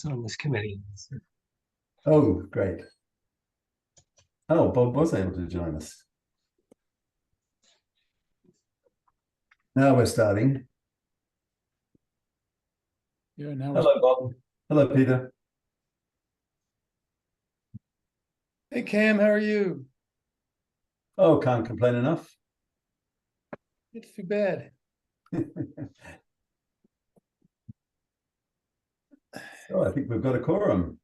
on this committee. Oh, great. Oh, Bob was able to join us. Now we're starting. Yeah, now Hello, Bob. Hello, Peter. Hey Cam, how are you? Oh, can't complain enough. It's too bad. Oh, I think we've got a quorum.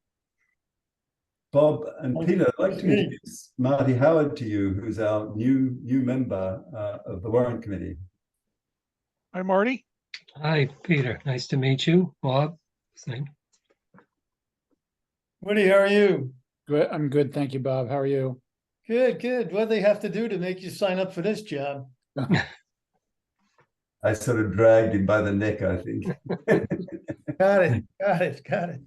Bob and Peter, I'd like to introduce Marty Howard to you, who's our new member of the Warrant Committee. Hi, Marty. Hi, Peter. Nice to meet you. Bob, same. Woody, how are you? Good. I'm good. Thank you, Bob. How are you? Good, good. What do they have to do to make you sign up for this job? I sort of dragged him by the neck, I think. Got it, got it, got it.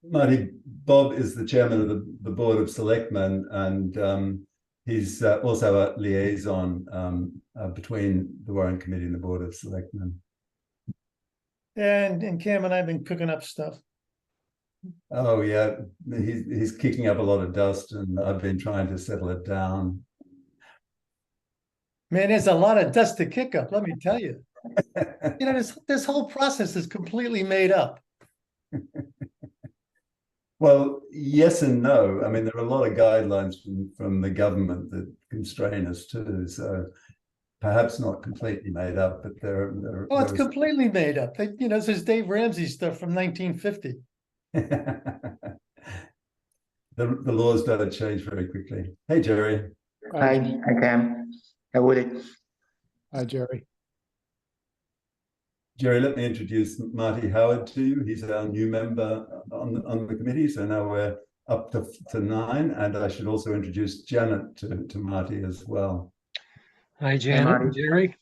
Marty, Bob is the chairman of the Board of Selectmen, and he's also a liaison between the Warrant Committee and the Board of Selectmen. And Cam and I have been cooking up stuff. Oh yeah, he's kicking up a lot of dust, and I've been trying to settle it down. Man, there's a lot of dust to kick up, let me tell you. You know, this whole process is completely made up. Well, yes and no. I mean, there are a lot of guidelines from the government that constrain us too. So perhaps not completely made up, but Oh, it's completely made up. You know, this is Dave Ramsey stuff from 1950. the laws don't change very quickly. Hey, Jerry. Hi, Cam. Hi, Woody. Hi, Jerry. Jerry, let me introduce Marty Howard to you. He's our new member on the committee. So now we're up to 9. And I should also introduce Janet to Marty as well. Hi, Janet and Jerry.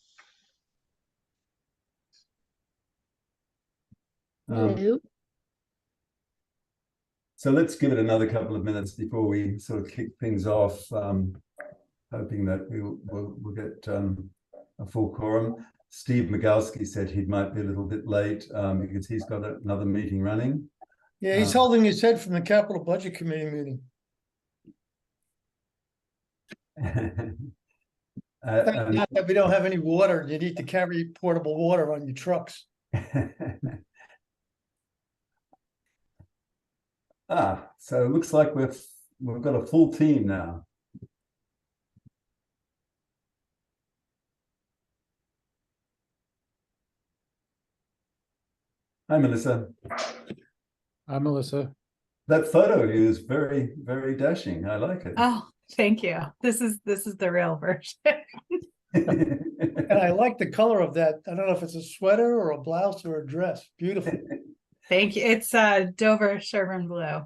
Hello. So let's give it another couple of minutes before we sort of kick things off, hoping that we'll get a full quorum. Steve Migalski said he might be a little bit late because he's got another meeting running. Yeah, he's holding his head from the Capital Budget Committee meeting. Not that we don't have any water. You need to carry portable water on your trucks. So it looks like we've got a full team now. Hi, Melissa. Hi, Melissa. That photo of you is very, very dashing. I like it. Oh, thank you. This is the real version. And I like the color of that. I don't know if it's a sweater or a blouse or a dress. Beautiful. Thank you. It's Dover Sherman blue.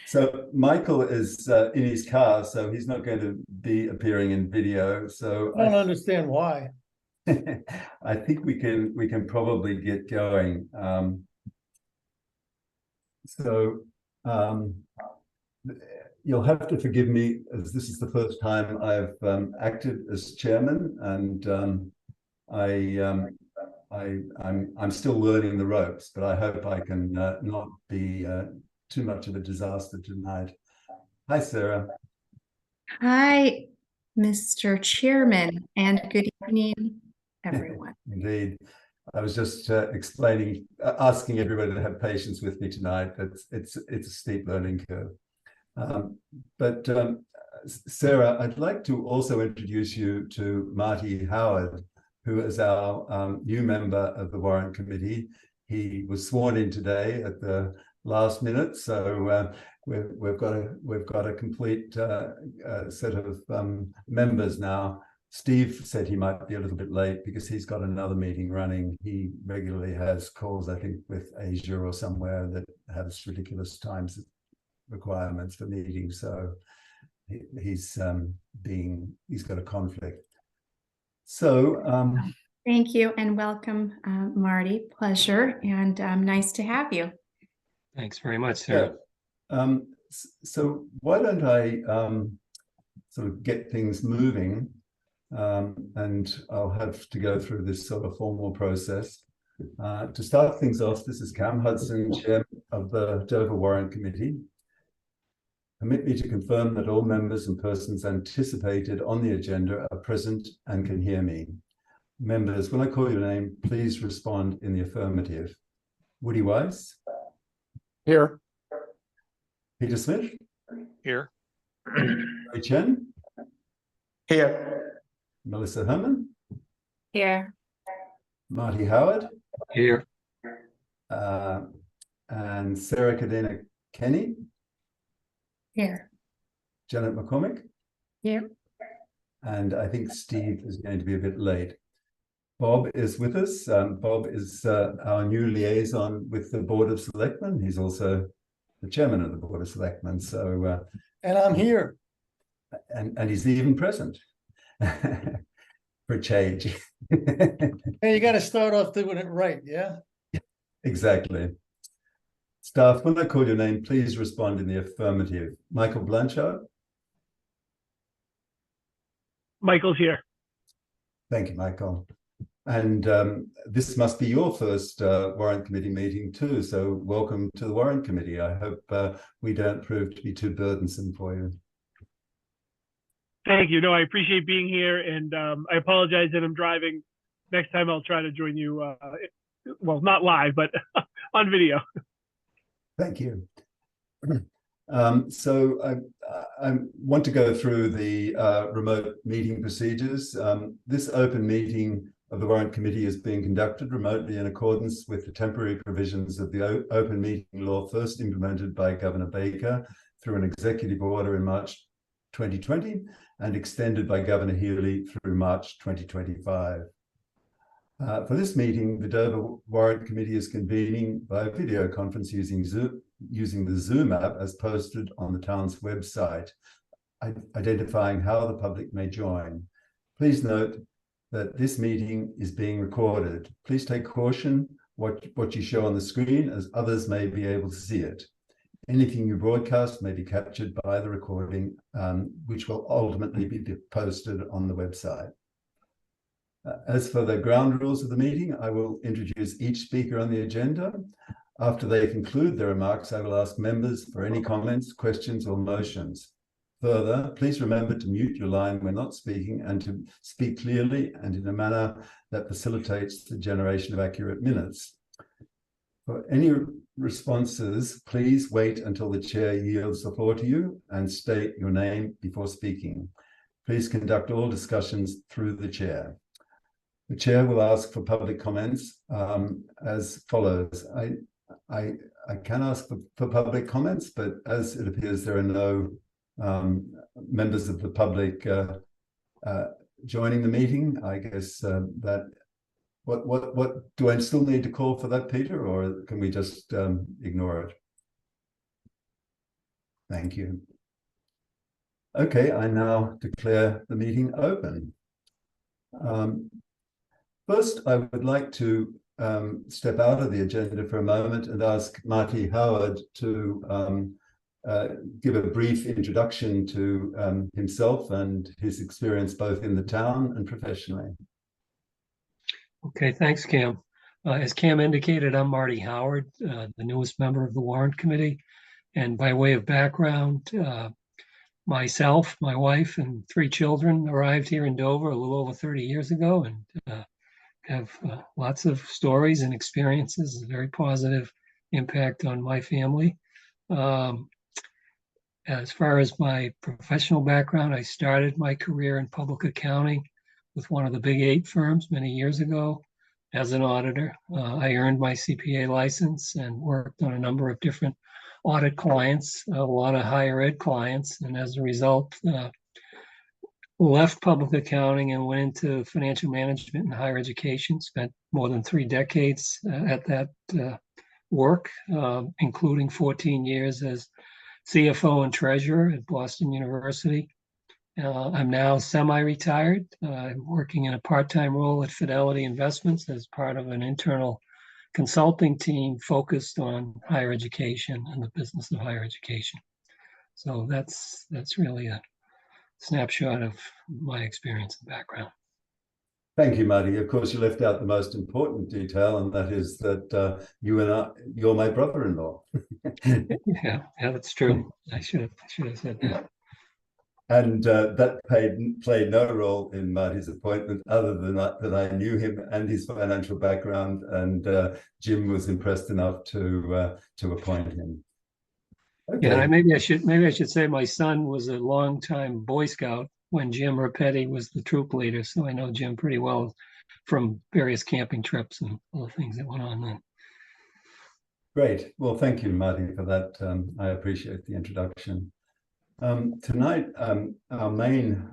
So Michael is in his car, so he's not going to be appearing in video. So I don't understand why. I think we can probably get going. You'll have to forgive me, as this is the first time I've acted as chairman, and I'm still learning the ropes, but I hope I can not be too much of a disaster tonight. Hi, Sarah. Hi, Mr. Chairman, and good evening, everyone. Indeed. I was just asking everybody to have patience with me tonight. It's a steep learning curve. Sarah, I'd like to also introduce you to Marty Howard, who is our new member of the Warrant Committee. He was sworn in today at the last minute, so we've got a complete set of members now. Steve said he might be a little bit late because he's got another meeting running. He regularly has calls, I think, with Asia or somewhere that has ridiculous times requirements for meetings. So he's got a conflict. So thank you and welcome, Marty. Pleasure and nice to have you. Thanks very much, Sarah. Yeah. So why don't I sort of get things moving? and I'll have to go through this sort of formal process. To start things off, this is Cam Hudson, Chairman of the Dover Warrant Committee. Permit me to confirm that all members and persons anticipated on the agenda are present and can hear me. Members, when I call your name, please respond in the affirmative. Woody Weiss, Here. Peter Smith, Here. Ray Chen, Here. Melissa Herman, Here. Marty Howard, Here. and Sarah Cadena Kenny, Here. Janet McCormick, Here. and I think Steve is going to be a bit late. Bob is with us. Bob is our new liaison with the Board of Selectmen. He's also the chairman of the Board of Selectmen. So, And I'm here. and he's even present for a change. Hey, you got to start off doing it right, yeah? Exactly. Staff, when I call your name, please respond in the affirmative. Michael Blanchard. Michael's here. Thank you, Michael. And this must be your first Warrant Committee meeting too. So welcome to the Warrant Committee. I hope we don't prove to be too burdensome for you. Thank you. No, I appreciate being here, and I apologize that I'm driving. Next time I'll try to join you, well, not live, but on video. Thank you. So I want to go through the remote meeting procedures. This open meeting of the Warrant Committee is being conducted remotely in accordance with the temporary provisions of the open meeting law first implemented by Governor Baker through an executive order in March 2020 and extended by Governor Healey through March 2025. For this meeting, the Dover Warrant Committee is convening by video conference using the Zoom app as posted on the town's website, identifying how the public may join. Please note that this meeting is being recorded. Please take caution what you show on the screen, as others may be able to see it. Anything you broadcast may be captured by the recording, which will ultimately be posted on the website. As for the ground rules of the meeting, I will introduce each speaker on the agenda. After they conclude their remarks, I will ask members for any comments, questions, or motions. Further, please remember to mute your line when not speaking and to speak clearly and in a manner that facilitates the generation of accurate minutes. For any responses, please wait until the chair yields the floor to you and state your name before speaking. Please conduct all discussions through the chair. The chair will ask for public comments as follows. I can ask for public comments, but as it appears there are no members of the public joining the meeting, I guess that what do I still need to call for that, Peter, or can we just ignore it? Thank you. Okay, I now declare the meeting open. First, I would like to step out of the agenda for a moment and ask Marty Howard to give a brief introduction to himself and his experience both in the town and professionally. Okay, thanks, Cam. As Cam indicated, I'm Marty Howard, the newest member of the Warrant Committee. And by way of background, myself, my wife, and 3 children arrived here in Dover a little over 30 years ago and have lots of stories and experiences, a very positive impact on my family. As far as my professional background, I started my career in public accounting with one of the big 8 firms many years ago as an auditor. I earned my CPA license and worked on a number of different audit clients, a lot of higher ed clients, and as a result, left public accounting and went into financial management and higher education, spent more than 3 decades at that work, including 14 years as CFO and treasurer at Boston University. I'm now semi-retired. I'm working in a part-time role at Fidelity Investments as part of an internal consulting team focused on higher education and the business of higher education. So that's really a snapshot of my experience and background. Thank you, Marty. Of course, you left out the most important detail, and that is that you're my brother-in-law. Yeah, that's true. I should have said that. And that played no role in Marty's appointment, other than that I knew him and his financial background, and Jim was impressed enough to appoint him. Okay. Yeah, maybe I should say my son was a longtime Boy Scout when Jim Rapetti was the troop leader, so I know Jim pretty well from various camping trips and all the things that went on then. Great. Well, thank you, Marty, for that. I appreciate the introduction. Tonight, our main,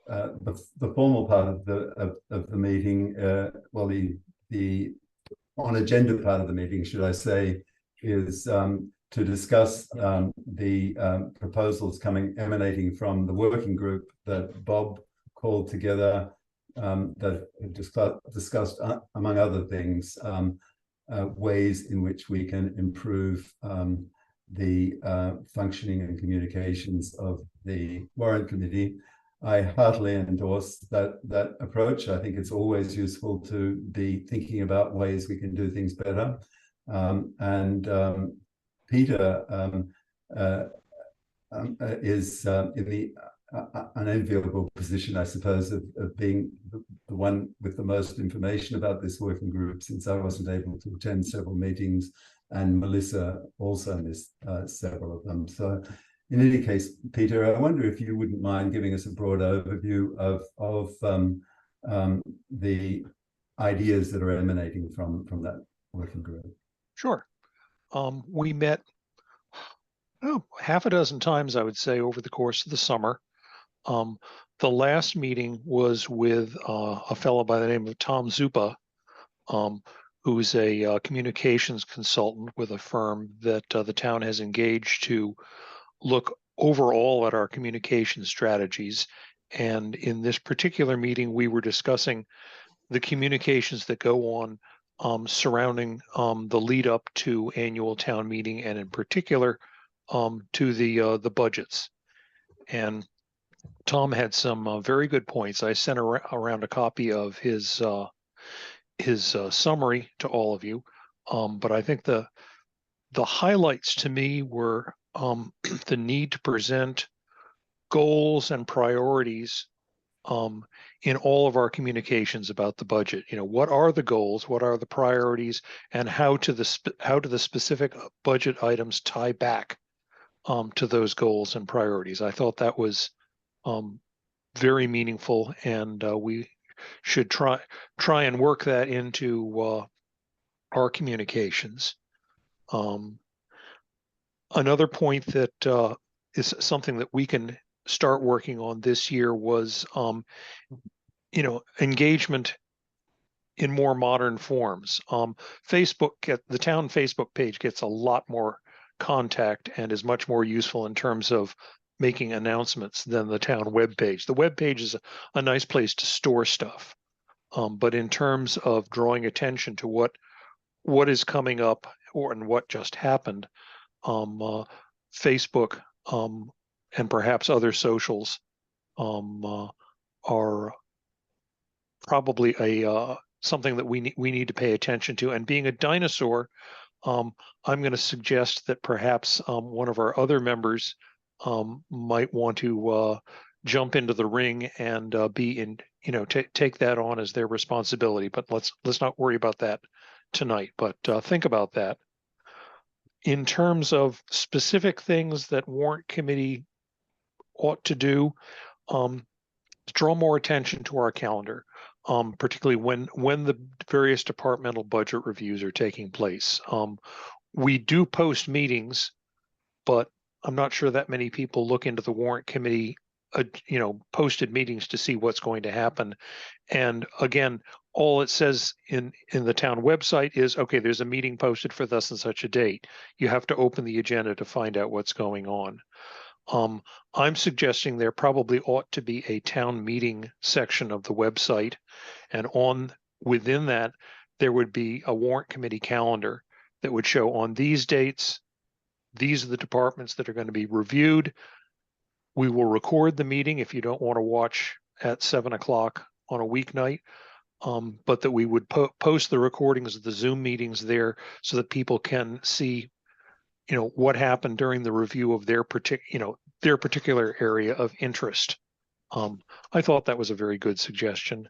the formal part of the meeting, well, the on agenda part of the meeting, should I say, is to discuss the proposals emanating from the working group that Bob called together, that discussed, among other things, ways in which we can improve the functioning and communications of the Warrant Committee. I heartily endorse that approach. I think it's always useful to be thinking about ways we can do things better. Peter is in the unenviable position, I suppose, of being the one with the most information about this working group, since I wasn't able to attend several meetings, and Melissa also missed several of them. So in any case, Peter, I wonder if you wouldn't mind giving us a broad overview of the ideas that are emanating from that working group. Sure. We met half a dozen times, I would say, over the course of the summer. The last meeting was with a fellow by the name of Tom Zupa, who's a communications consultant with a firm that the town has engaged to look overall at our communication strategies. And in this particular meeting, we were discussing the communications that go on surrounding the lead up to annual town meeting, and in particular to the budgets. And Tom had some very good points. I sent around a copy of his summary to all of you, but I think the highlights to me were the need to present goals and priorities in all of our communications about the budget. You know, what are the goals, what are the priorities, and how do the specific budget items tie back to those goals and priorities. I thought that was very meaningful, and we should try and work that into our communications. Another point that is something that we can start working on this year was, engagement in more modern forms. The town Facebook page gets a lot more contact and is much more useful in terms of making announcements than the town webpage. The webpage is a nice place to store stuff, but in terms of drawing attention to what is coming up and what just happened, Facebook and perhaps other socials are probably something that we need to pay attention to. And being a dinosaur, I'm going to suggest that perhaps one of our other members might want to jump into the ring and take that on as their responsibility. But let's not worry about that tonight. But think about that. In terms of specific things that Warrant Committee ought to do, draw more attention to our calendar, particularly when the various departmental budget reviews are taking place. We do post meetings, but I'm not sure that many people look into the Warrant Committee, posted meetings to see what's going to happen. And again, all it says in the town website is, okay, there's a meeting posted for thus and such a date. You have to open the agenda to find out what's going on. I'm suggesting there probably ought to be a town meeting section of the website, and within that, there would be a Warrant Committee calendar that would show on these dates, these are the departments that are going to be reviewed. We will record the meeting if you don't want to watch at 7 o'clock on a weeknight, but that we would post the recordings of the Zoom meetings there so that people can see, what happened during the review of their particular area of interest. I thought that was a very good suggestion.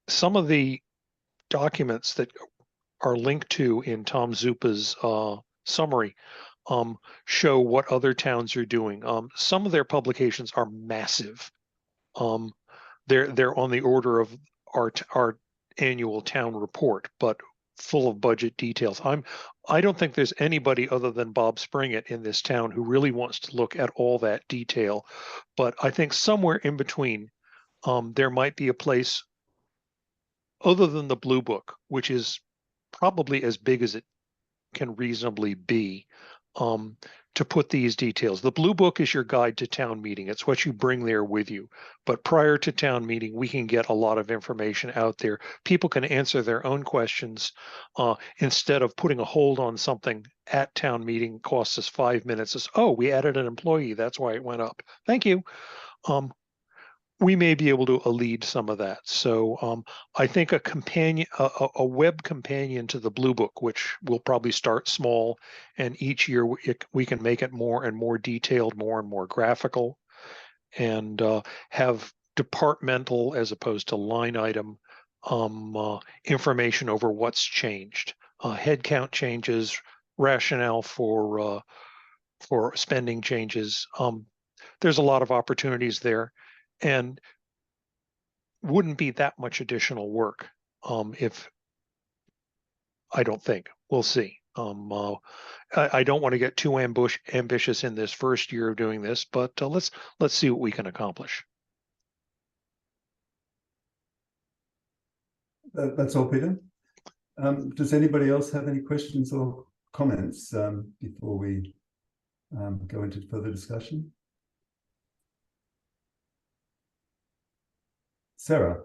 Some of the documents that are linked to in Tom Zupa's summary show what other towns are doing. Some of their publications are massive. They're on the order of our annual town report, but full of budget details. I don't think there's anybody other than Bob Springett in this town who really wants to look at all that detail. But I think somewhere in between, there might be a place other than the Blue Book, which is probably as big as it can reasonably be, to put these details. The Blue Book is your guide to town meeting. It's what you bring there with you. But prior to town meeting, we can get a lot of information out there. People can answer their own questions instead of putting a hold on something at town meeting costs us 5 minutes. It's, oh, we added an employee. That's why it went up. Thank you. We may be able to lead some of that. So I think a web companion to the Blue Book, which will probably start small, and each year we can make it more and more detailed, more and more graphical, and have departmental as opposed to line item information over what's changed, headcount changes, rationale for spending changes. There's a lot of opportunities there. And wouldn't be that much additional work if I don't think. We'll see. I don't want to get too ambitious in this first year of doing this, but let's see what we can accomplish. That's all, Peter. Does anybody else have any questions or comments before we go into further discussion? Sarah.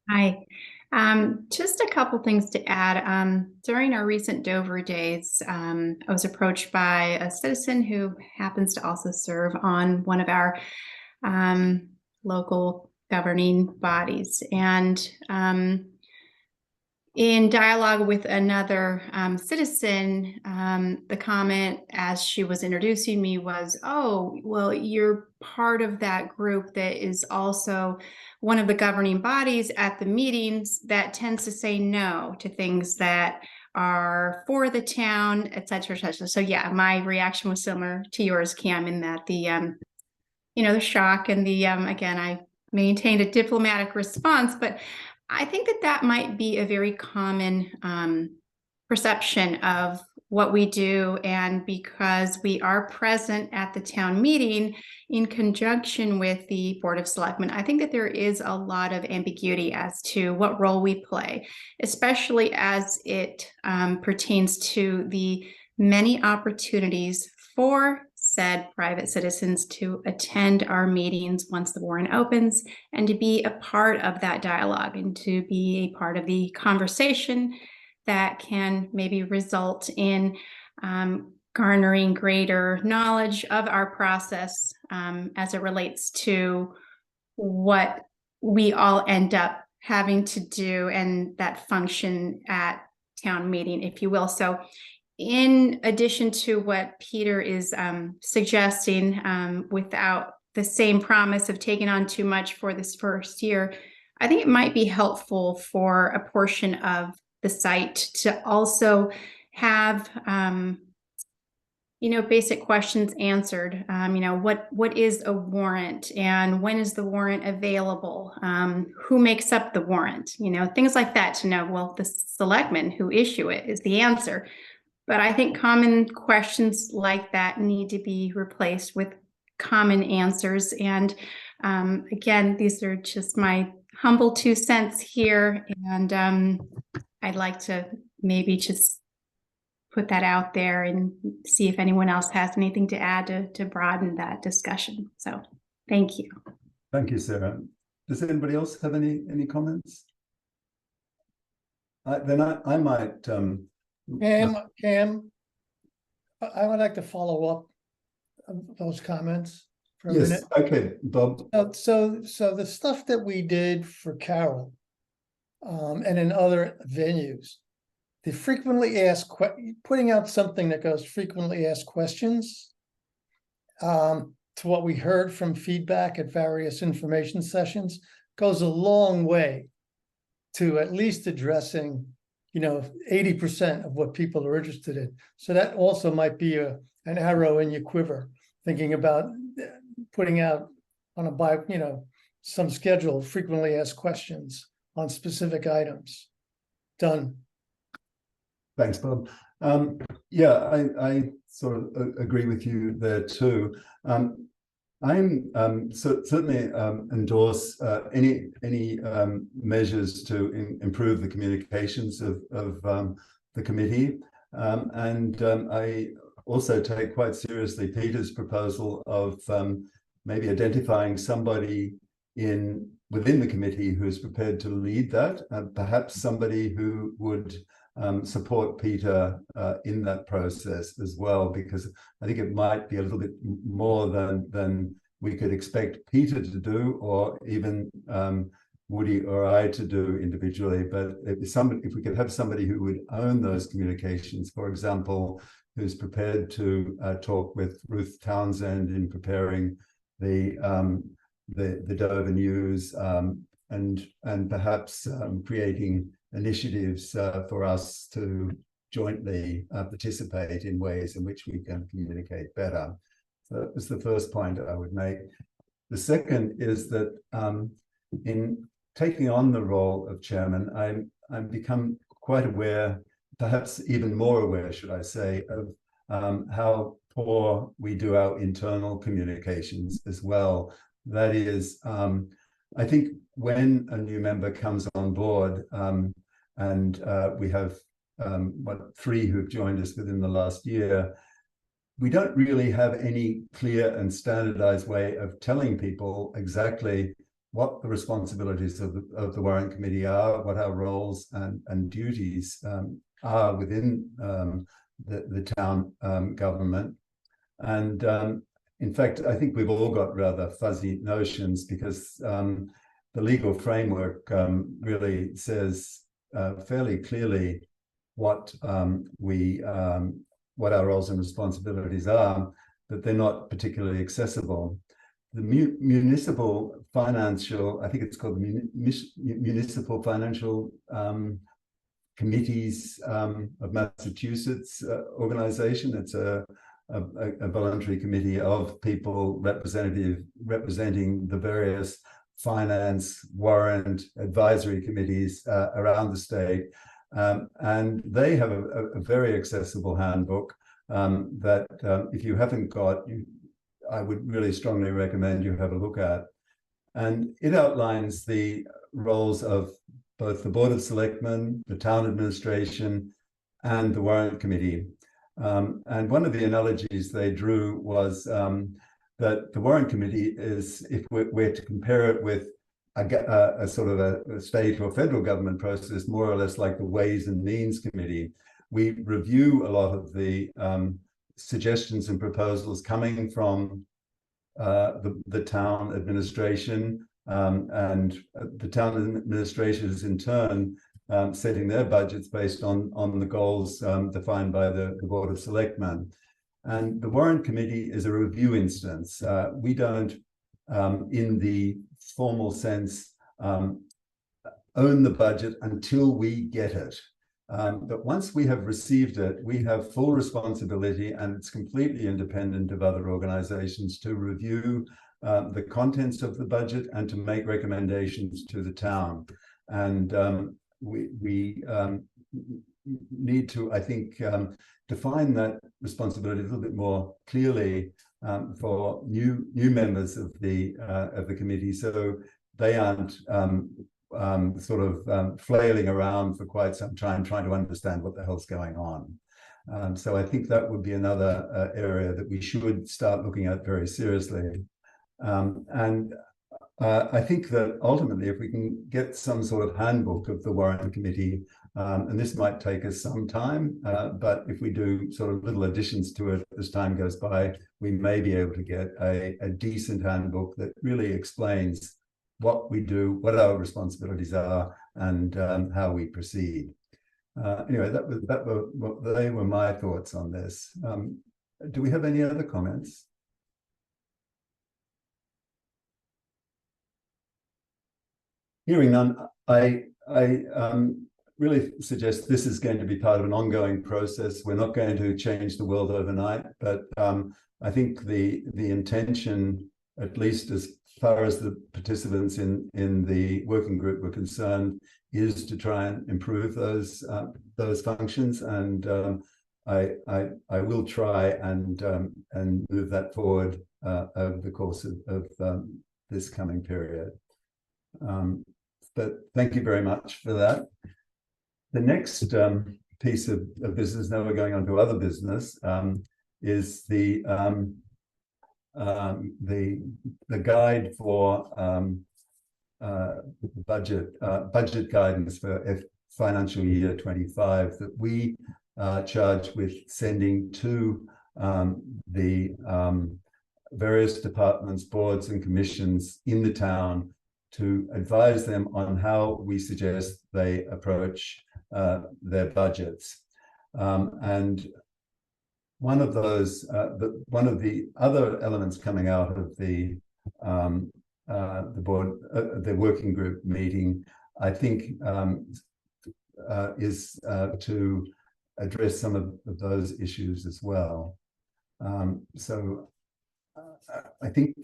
Hi. Just a couple things to add. During our recent Dover days, I was approached by a citizen who happens to also serve on one of our local governing bodies. And in dialogue with another citizen, the comment as she was introducing me was, oh, well, you're part of that group that is also one of the governing bodies at the meetings that tends to say no to things that are for the town, et cetera, et cetera. So yeah, my reaction was similar to yours, Cam, in that the shock and the, again, I maintained a diplomatic response, but I think that might be a very common perception of what we do. And because we are present at the town meeting in conjunction with the Board of Selectmen, I think that there is a lot of ambiguity as to what role we play, especially as it pertains to the many opportunities for said private citizens to attend our meetings once the warrant opens and to be a part of that dialogue and to be a part of the conversation that can maybe result in garnering greater knowledge of our process as it relates to what we all end up having to do and that function at town meeting, if you will. So in addition to what Peter is suggesting, without the same promise of taking on too much for this first year, I think it might be helpful for a portion of the site to also have, basic questions answered. What is a warrant and when is the warrant available? Who makes up the warrant? Things like that to know, well, the selectmen who issue it is the answer. But I think common questions like that need to be replaced with common answers. And again, these are just my humble 2 cents here. And I'd like to maybe just put that out there and see if anyone else has anything to add to broaden that discussion. So thank you. Thank you, Sarah. Does anybody else have any comments? Then I might... Cam, I would like to follow up those comments for a Yes, minute? okay, Bob. So the stuff that we did for Carol, and in other venues, the frequently asked, putting out something that goes frequently asked questions, to what we heard from feedback at various information sessions, goes a long way to at least addressing, 80% of what people are interested in. So that also might be an arrow in your quiver, thinking about putting out on some schedule, frequently asked questions on specific items. Done. Thanks, Bob. Yeah, I sort of agree with you there too. I'm certainly endorse any measures to improve the communications of the committee, and I also take quite seriously Peter's proposal of maybe identifying somebody within the committee who's prepared to lead that, perhaps somebody who would support Peter in that process as well, because I think it might be a little bit more than we could expect Peter to do, or even Woody or I to do individually. But if we could have somebody who would own those communications, for example, who's prepared to talk with Ruth Townsend in preparing the Dover News, and perhaps creating initiatives for us to jointly participate in ways in which we can communicate better. So that was the first point I would make. The second is that in taking on the role of chairman, I've become quite aware, perhaps even more aware, should I say, of how poor we do our internal communications as well. That is, I think when a new member comes on board, and we have 3 who've joined us within the last year, we don't really have any clear and standardized way of telling people exactly what the responsibilities of the Warrant Committee are, what our roles and duties are within the town government. And in fact, I think we've all got rather fuzzy notions, because the legal framework really says fairly clearly what our roles and responsibilities are, but they're not particularly accessible. The municipal financial, I think it's called the Municipal Financial Committees of Massachusetts organization. It's a voluntary committee of people representing the various finance, warrant, advisory committees around the state. And they have a very accessible handbook that if you haven't got, I would really strongly recommend you have a look at. And it outlines the roles of both the Board of Selectmen, the town administration, and the Warrant Committee. And one of the analogies they drew was that the Warrant Committee is, if we're to compare it with a sort of a state or federal government process, more or less like the Ways and Means Committee. We review a lot of the suggestions and proposals coming from the town administration, and the town administration is in turn setting their budgets based on the goals defined by the Board of Selectmen. And the Warrant Committee is a review instance. We don't, in the formal sense, own the budget until we get it. But once we have received it, we have full responsibility, and it's completely independent of other organizations, to review the contents of the budget and to make recommendations to the town. And we need to, I think, define that responsibility a little bit more clearly for new members of the committee, so they aren't sort of flailing around for quite some time trying to understand what the hell's going on. So I think that would be another area that we should start looking at very seriously. And I think that ultimately, if we can get some sort of handbook of the Warrant Committee, And this might take us some time, but if we do sort of little additions to it as time goes by, we may be able to get a decent handbook that really explains what we do, what our responsibilities are, and how we proceed. Anyway, they were my thoughts on this. Do we have any other comments? Hearing none, I really suggest this is going to be part of an ongoing process. We're not going to change the world overnight, but I think the intention, at least as far as the participants in the working group were concerned, is to try and improve those functions, and I will try and move that forward over the course of this coming period. But thank you very much for that. The next piece of business, now we're going on to other business, is the guide for budget guidance for financial year 25 that we charged with sending to the various departments, boards, and commissions in the town to advise them on how we suggest they approach their budgets. And one of those, one of the other elements coming out of the board, the working group meeting, I think, is to address some of those issues as well. So I think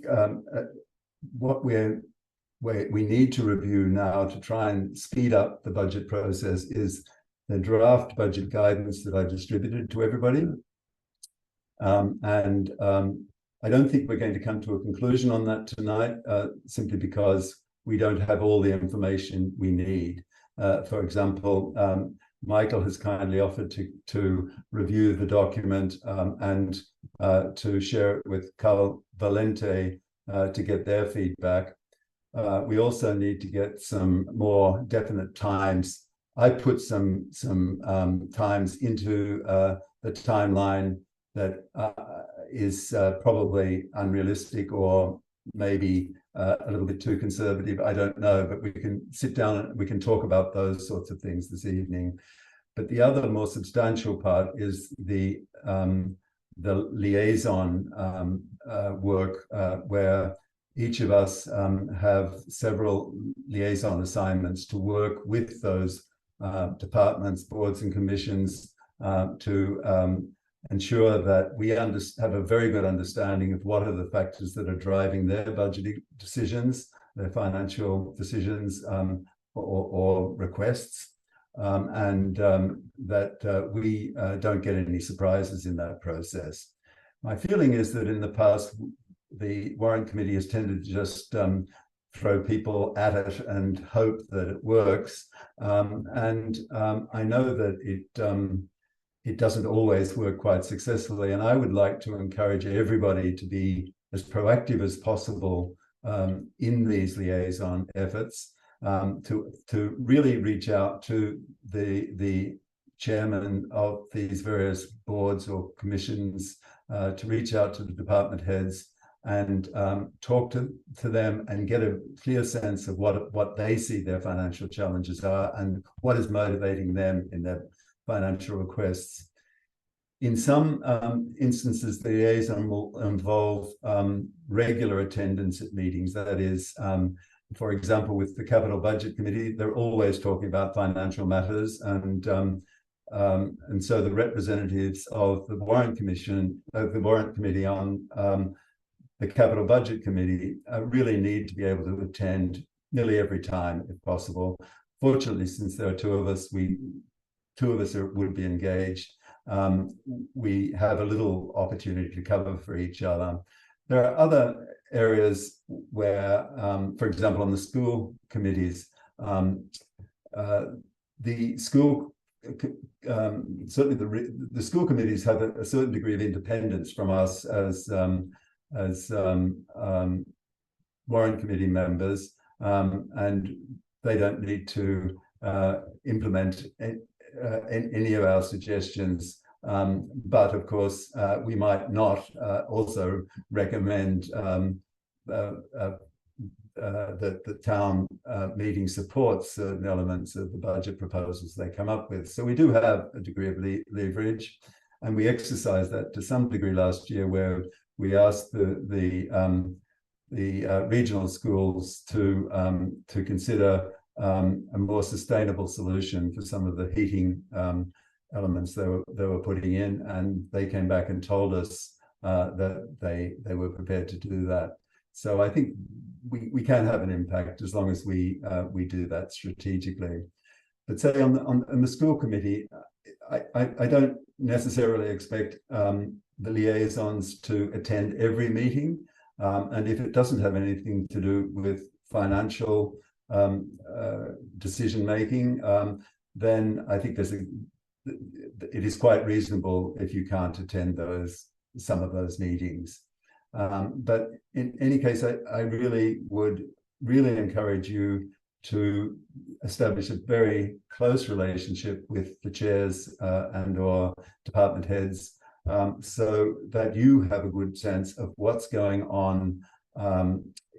what we need to review now to try and speed up the budget process is the draft budget guidance that I distributed to everybody. I don't think we're going to come to a conclusion on that tonight, simply because we don't have all the information we need. For example, Michael has kindly offered to review the document and to share it with Carl Valente to get their feedback. We also need to get some more definite times. I put some times into the timeline that is probably unrealistic or maybe a little bit too conservative. I don't know, but we can sit down and we can talk about those sorts of things this evening. But the other more substantial part is the liaison work, where each of us have several liaison assignments to work with those departments, boards, and commissions to ensure that we have a very good understanding of what are the factors that are driving their budgeting decisions, their financial decisions or requests, and that we don't get any surprises in that process. My feeling is that in the past, the Warrant Committee has tended to just throw people at it and hope that it works. I know that it doesn't always work quite successfully, and I would like to encourage everybody to be as proactive as possible in these liaison efforts, to really reach out to the chairman of these various boards or commissions, to reach out to the department heads and talk to them and get a clear sense of what they see their financial challenges are and what is motivating them in their financial requests. In some instances, the liaison will involve regular attendance at meetings. That is, for example, with the Capital Budget Committee, they're always talking about financial matters, and so the representatives of the Warrant Commission, the Warrant Committee on the Capital Budget Committee really need to be able to attend nearly every time, if possible. Fortunately, since there are two of us would be engaged. We have a little opportunity to cover for each other. There are other areas where, for example, on the school committees, the school certainly the school committees have a certain degree of independence from us as Warrant Committee members, and they don't need to implement any of our suggestions. But of course, we might not also recommend that the town meeting supports certain elements of the budget proposals they come up with. So we do have a degree of leverage, and we exercised that to some degree last year, where we asked the regional schools to consider a more sustainable solution for some of the heating elements they were putting in, and they came back and told us that they were prepared to do that. So I think we can have an impact as long as we do that strategically. But say on the school committee, I don't necessarily expect the liaisons to attend every meeting, and if it doesn't have anything to do with financial decision making, then I think it is quite reasonable if you can't attend some of those meetings. But in any case, I really would encourage you to establish a very close relationship with the chairs and or department heads, so that you have a good sense of what's going on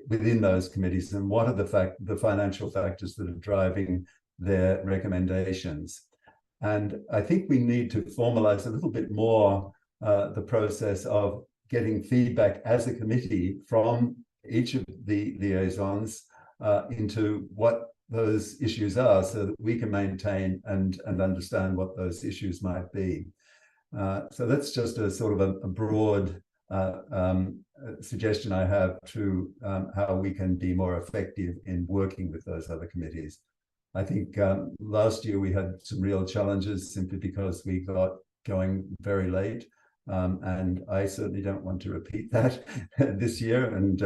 within those committees and what are the financial factors that are driving their recommendations. And I think we need to formalize a little bit more the process of getting feedback as a committee from each of the liaisons into what those issues are, so that we can maintain and understand what those issues might be. So that's just a sort of a broad suggestion I have to how we can be more effective in working with those other committees. I think last year we had some real challenges simply because we got going very late. And I certainly don't want to repeat that this year. And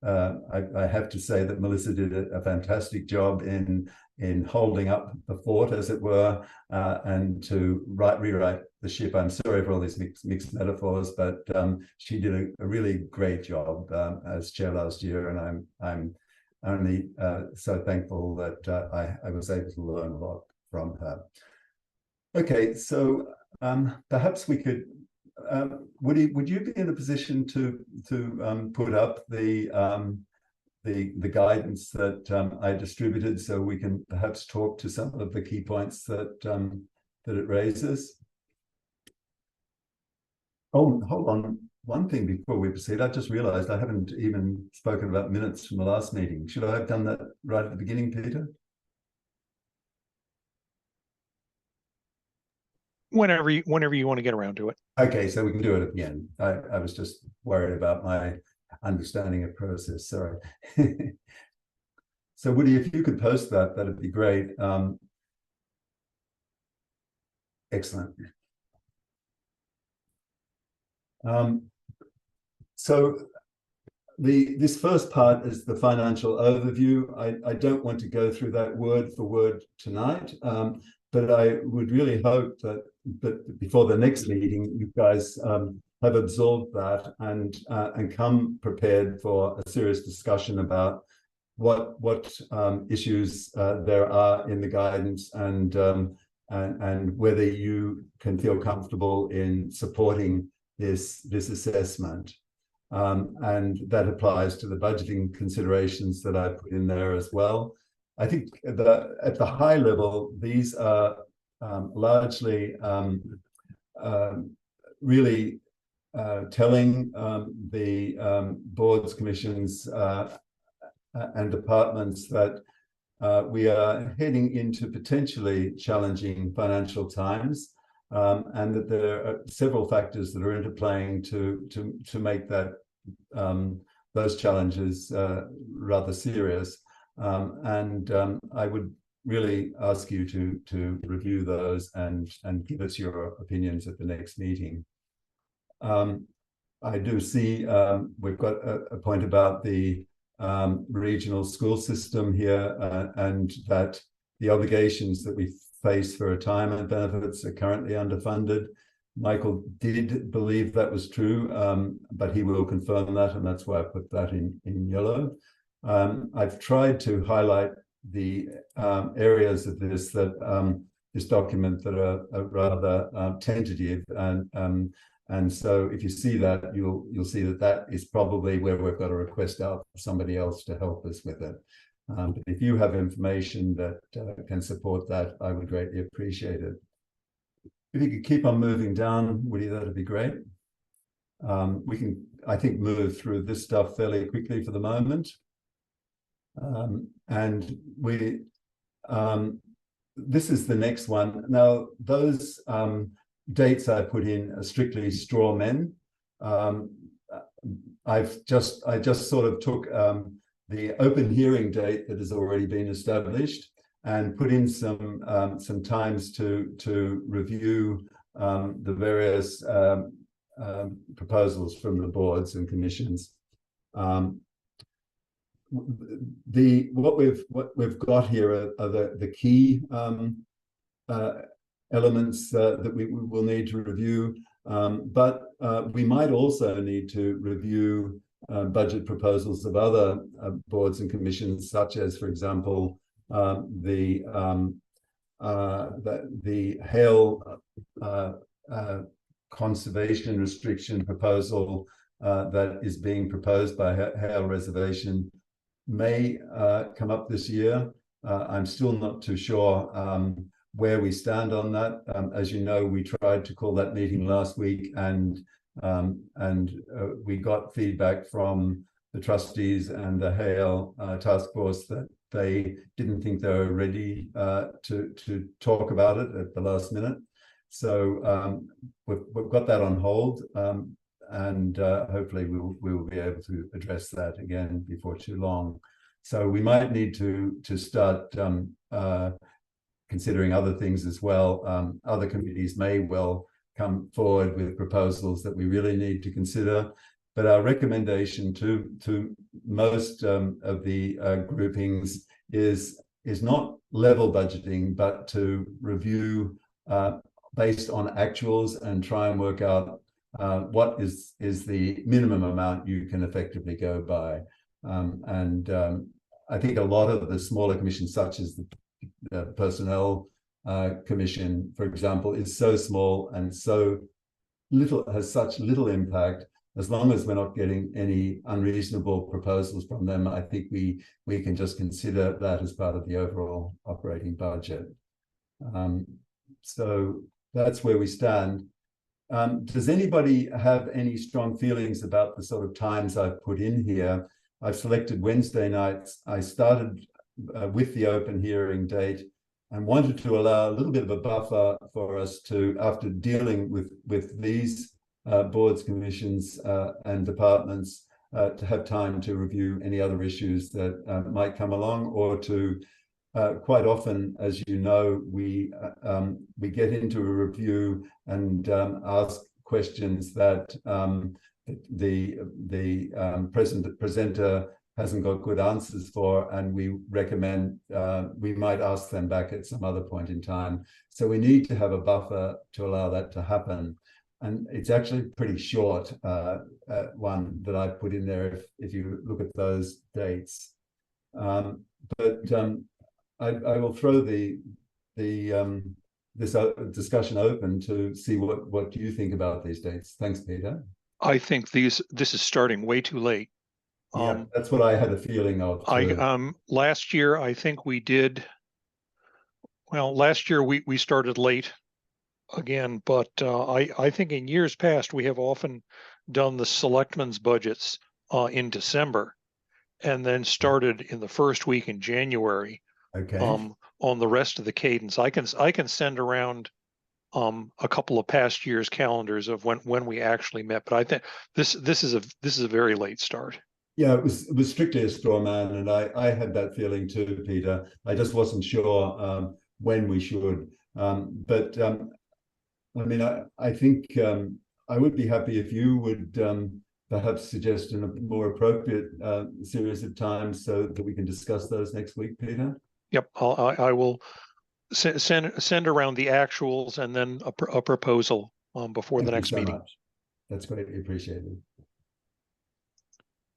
I have to say that Melissa did a fantastic job in holding up the fort, as it were, and to rewrite the ship. I'm sorry for all these mixed metaphors, but she did a really great job as chair last year, and I'm only so thankful that I was able to learn a lot from her. Okay, so perhaps we could. Would you be in a position to put up the guidance that I distributed, so we can perhaps talk to some of the key points that it raises? Oh, hold on. One thing before we proceed, I just realized I haven't even spoken about minutes from the last meeting. Should I have done that right at the beginning, Peter? Whenever you want to get around to it. Okay, so we can do it at the end. I was just worried about my understanding of process. Sorry. So Woody, if you could post that, that'd be great. Excellent. So this first part is the financial overview. I don't want to go through that word for word tonight, but I would really hope that before the next meeting, you guys have absorbed that and come prepared for a serious discussion about what issues there are in the guidance and whether you can feel comfortable in supporting this assessment. And that applies to the budgeting considerations that I put in there as well. I think at the high level, these are largely really telling the boards, commissions, and departments that we are heading into potentially challenging financial times, and that there are several factors that are interplaying to make that those challenges rather serious. And I would really ask you to review those and give us your opinions at the next meeting. I do see we've got a point about the regional school system here, and that the obligations that we face for retirement benefits are currently underfunded. Michael did believe that was true, but he will confirm that, and that's why I put that in yellow. I've tried to highlight areas of this this document that are rather tentative, and so if you see that, you'll see that is probably where we've got to request out for somebody else to help us with it. But if you have information that can support that, I would greatly appreciate it. If you could keep on moving down, Woody, that'd be great. We can, I think, move through this stuff fairly quickly for the moment. And this is the next one. Now, those dates I put in are strictly straw men. I just sort of took the open hearing date that has already been established and put in some times to review the various proposals from the boards and commissions. What we've got here are the key elements that we will need to review, but we might also need to review budget proposals of other boards and commissions, such as, for example, the hail conservation restriction proposal that is being proposed by Hail Reservation may come up this year. I'm still not too sure where we stand on that. As you know, we tried to call that meeting last week, and we got feedback from the trustees and the Hail task force that they didn't think they were ready to talk about it at the last minute. So we've got that on hold, and hopefully we will be able to address that again before too long. So we might need to start considering other things as well. Other committees may well come forward with proposals that we really need to consider. But our recommendation to most of the groupings is not level budgeting, but to review based on actuals and try and work out what is the minimum amount you can effectively go by. I think a lot of the smaller commissions, such as the Personnel Commission, for example, is so small and so little, has such little impact. As long as we're not getting any unreasonable proposals from them, I think we can just consider that as part of the overall operating budget. So that's where we stand. Does anybody have any strong feelings about the sort of times I've put in here? I've selected Wednesday nights. I started with the open hearing date and wanted to allow a little bit of a buffer for us to, after dealing with these boards, commissions, and departments, to have time to review any other issues that might come along, or to quite often, as you know, we get into a review and ask questions that the presenter hasn't got good answers for, and we recommend we might ask them back at some other point in time. So we need to have a buffer to allow that to happen. And it's actually pretty short one that I put in there if you look at those dates. But I will throw this discussion open to see what you think about these dates. Thanks, Peter. I think this is starting way too late. Yeah, that's what I had a feeling of too. Last year I think we did well. Last year we started late again, but I think in years past we have often done the selectmen's budgets in December, and then started in the first week in January. Okay. On the rest of the cadence, I can send around a couple of past years' calendars of when we actually met, but I think this is a very late start. Yeah, it was strictly a straw man, and I had that feeling too, Peter. I just wasn't sure when we should. But I mean, I think I would be happy if you would perhaps suggest a more appropriate series of times so that we can discuss those next week, Peter. Yep, I will send around the actuals and then a proposal before the next meeting. Much. That's greatly appreciated.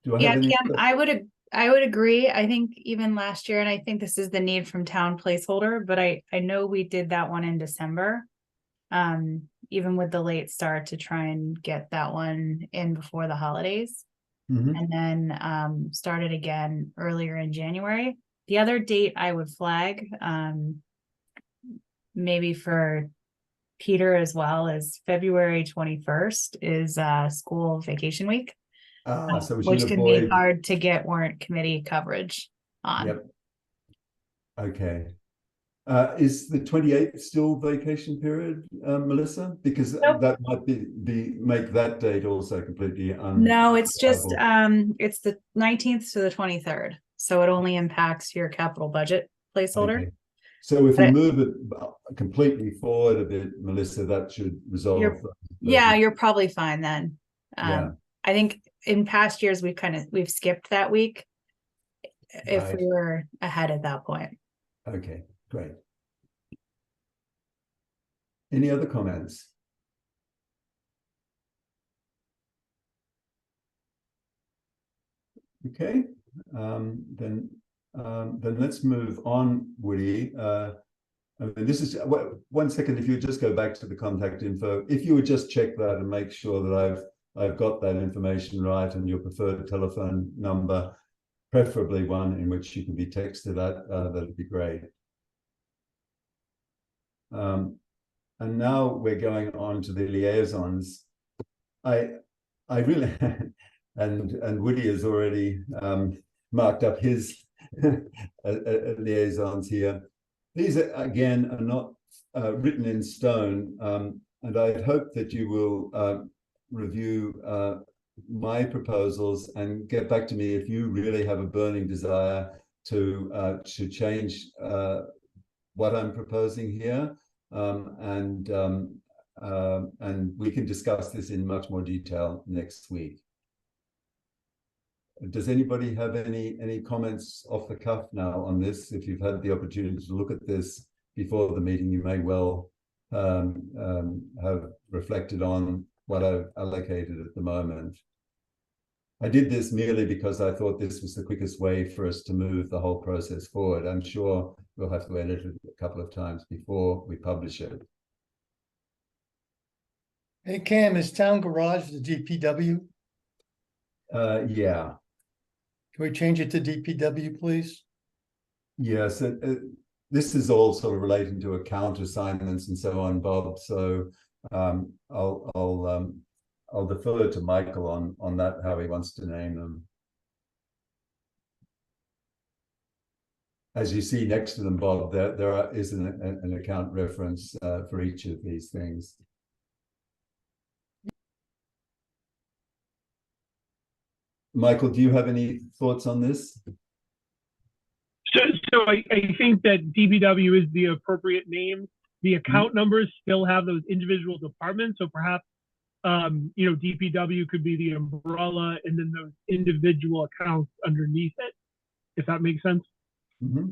Do I Yeah, have any... Kim, I would agree. I think even last year, and I think this is the need from town placeholder, but I know we did that one in December. Even with the late start to try and get that one in before the holidays. Mhm. And then started again earlier in January. The other date I would flag, maybe for Peter as well, is February 21st is school vacation week. So we Which should can be avoid. hard to get warrant committee coverage on. Yep. Okay. Is the 28th still vacation period, Melissa? Because Nope. that might make that date also completely No, it's just unviable. it's the 19th to the 23rd, so it only impacts your capital budget placeholder. Okay. So if we But- move it completely forward a bit, Melissa, that should resolve. Yeah, you're probably fine then. Yeah. I think in past years we've skipped that week if Right. we were ahead at that point. Okay, great. Any other comments? Okay, then let's move on, Woody. I mean, this is 1 second. If you would just go back to the contact info, if you would just check that and make sure that I've got that information right and your preferred telephone number, preferably one in which you can be texted at, that'd be great. And now we're going on to the liaisons. I really and Woody has already marked up his liaisons here. These again are not written in stone, and I hope that you will review my proposals and get back to me if you really have a burning desire to change what I'm proposing here, and we can discuss this in much more detail next week. Does anybody have any comments off the cuff now on this? If you've had the opportunity to look at this before the meeting, you may well have reflected on what I've allocated at the moment. I did this merely because I thought this was the quickest way for us to move the whole process forward. I'm sure we'll have to edit it a couple of times before we publish it. Hey, Cam, is town garage the DPW? Yeah. Can we change it to DPW, please? Yes, this is all sort of relating to account assignments and so on, Bob. So I'll defer to Michael on that, how he wants to name them. As you see next to them, Bob, there is an account reference for each of these things. Michael, do you have any thoughts on this? So I think that DPW is the appropriate name. The account numbers still have those individual departments. So perhaps, DPW could be the umbrella and then those individual accounts underneath it, if that makes sense. Mm-hmm.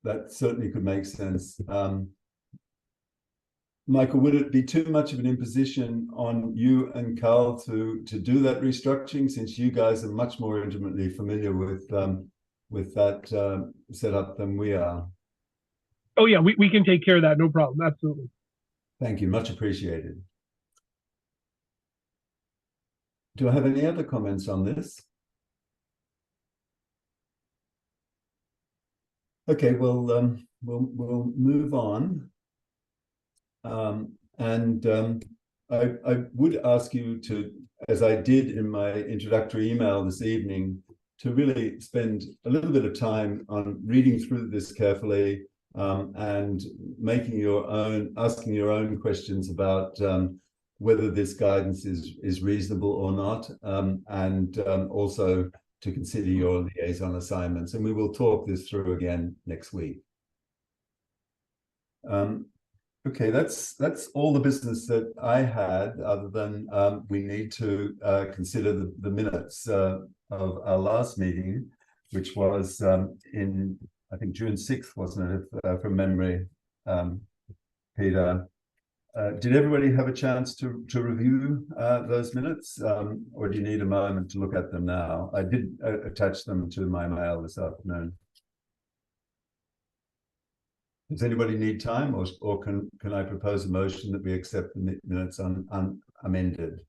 That certainly could make sense. Michael, would it be too much of an imposition on you and Carl to do that restructuring, since you guys are much more intimately familiar with that setup than we are? Oh yeah, we can take care of that, no problem, absolutely. Thank you, much appreciated. Do I have any other comments on this? Okay, well, we'll move on. I would ask you to, as I did in my introductory email this evening, to really spend a little bit of time on reading through this carefully, and asking your own questions about whether this guidance is reasonable or not, and also to consider your liaison assignments. And we will talk this through again next week. Okay, that's all the business that I had, other than we need to consider the minutes of our last meeting, which was in, I think, June 6th, wasn't it, from memory, Peter? Did everybody have a chance to review those minutes, or do you need a moment to look at them now? I did attach them to my mail this afternoon. Does anybody need time, or can I propose a motion that we accept the minutes unamended?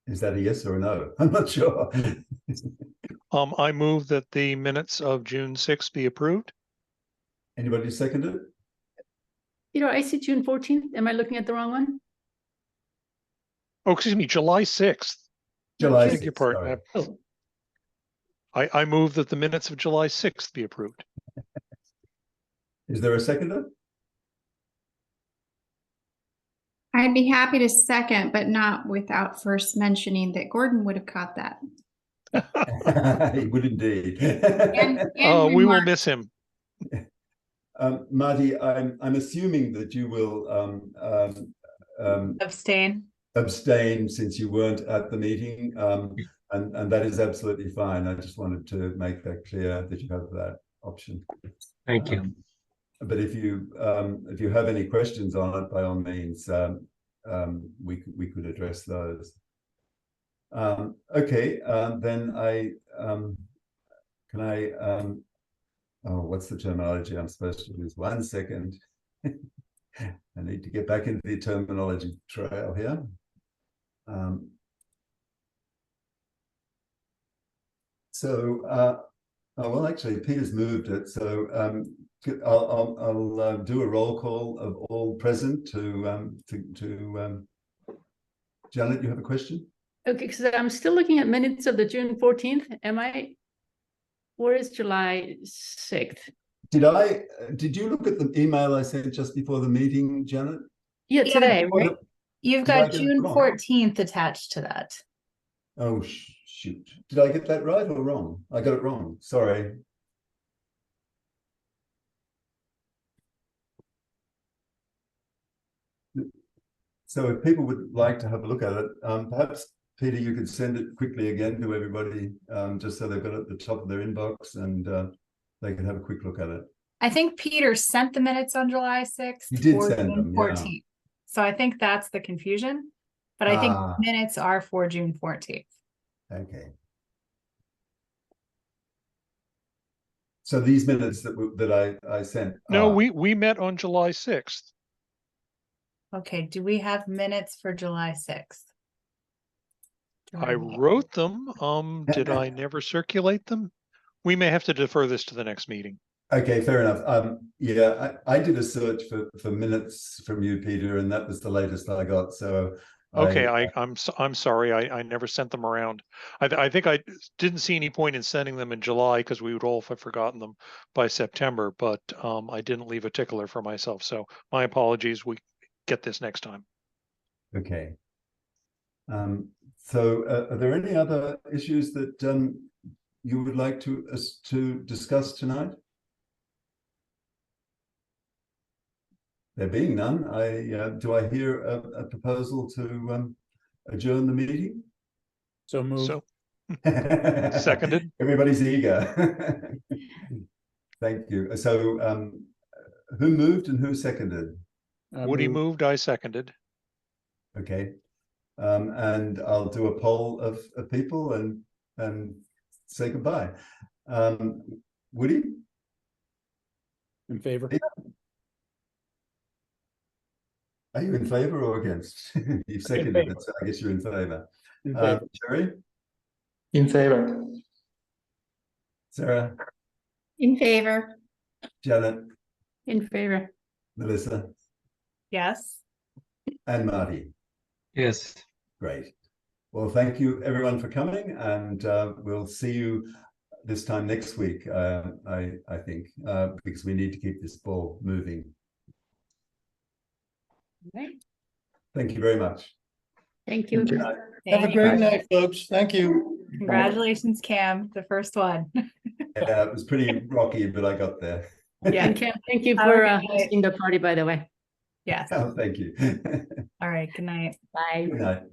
Is that a yes or a no? I'm not sure. I move that the minutes of June 6th be approved. Anybody second it? I see June 14th. Am I looking at the wrong one? Oh, excuse me, July 6th. July Beg your 6th, pardon. sorry. Oh, I move that the minutes of July 6th be approved. Is there a seconder? I'd be happy to second, but not without first mentioning that Gordon would have caught that. He would indeed. We will miss him. Marty, I'm assuming that you will Abstain. abstain since you weren't at the meeting, and that is absolutely fine. I just wanted to make that clear that you have that option. Thank you. But if you have any questions on it, by all means, we could address those. Okay, then can I oh, what's the terminology I'm supposed to use? 1 second. I need to get back into the terminology trail here. Oh, well, actually, Peter's moved it, so I'll do a roll call of all present to Janet. You have a question? okay, so I'm still looking at minutes of the June 14th. Where is July 6th? Did you look at the email I sent just before the meeting, Janet? Yeah, today, right? You've Did I got get it June wrong? 14th attached to that. Oh, shoot. Did I get that right or wrong? I got it wrong. Sorry. So if people would like to have a look at it, perhaps, Peter, you could send it quickly again to everybody, just so they've got it at the top of their inbox and they can have a quick look at it. I think Peter sent the minutes on July 6th. He did or send June them, yeah. 14th. So I think that's the confusion. But I think minutes are for June 14th. Okay. So these minutes that I sent. No, we met on July 6th. Okay, do we have minutes for July 6th? I wrote them. Did I never circulate them? We may have to defer this to the next meeting. Okay, fair enough. Yeah, I did a search for minutes from you, Peter, and that was the latest I got. So okay, I'm sorry. I never sent them around. I think I didn't see any point in sending them in July because we would all have forgotten them by September. But I didn't leave a tickler for myself. So my apologies. We get this next time. Okay. So are there any other issues that you would like to discuss tonight? There being none, do I hear a proposal to adjourn the meeting? So moved. So seconded. Everybody's eager. Thank you. So who moved and who seconded? Woody moved, I seconded. Okay. And I'll do a poll of people and say goodbye. Woody? In favor? Yeah. Are you in favor or against? You've seconded it, so I guess you're in favor. In favor. Jerry? In favor. Sarah? In favor. Janet? In favor. Melissa? Yes. And Marty? Yes. Great. Well, thank you everyone for coming, and we'll see you this time next week, I think, because we need to keep this ball moving. Right. Thank you very much. Thank you. Have a Thank great you. night, folks. Thank you. Congratulations, Cam, the first one. Yeah, it was pretty rocky, but I got there. Yeah, and Cam, thank you Have a for good night. hosting the party, by the way. Yes. Oh, thank you. All right. Good night. Bye. Good night.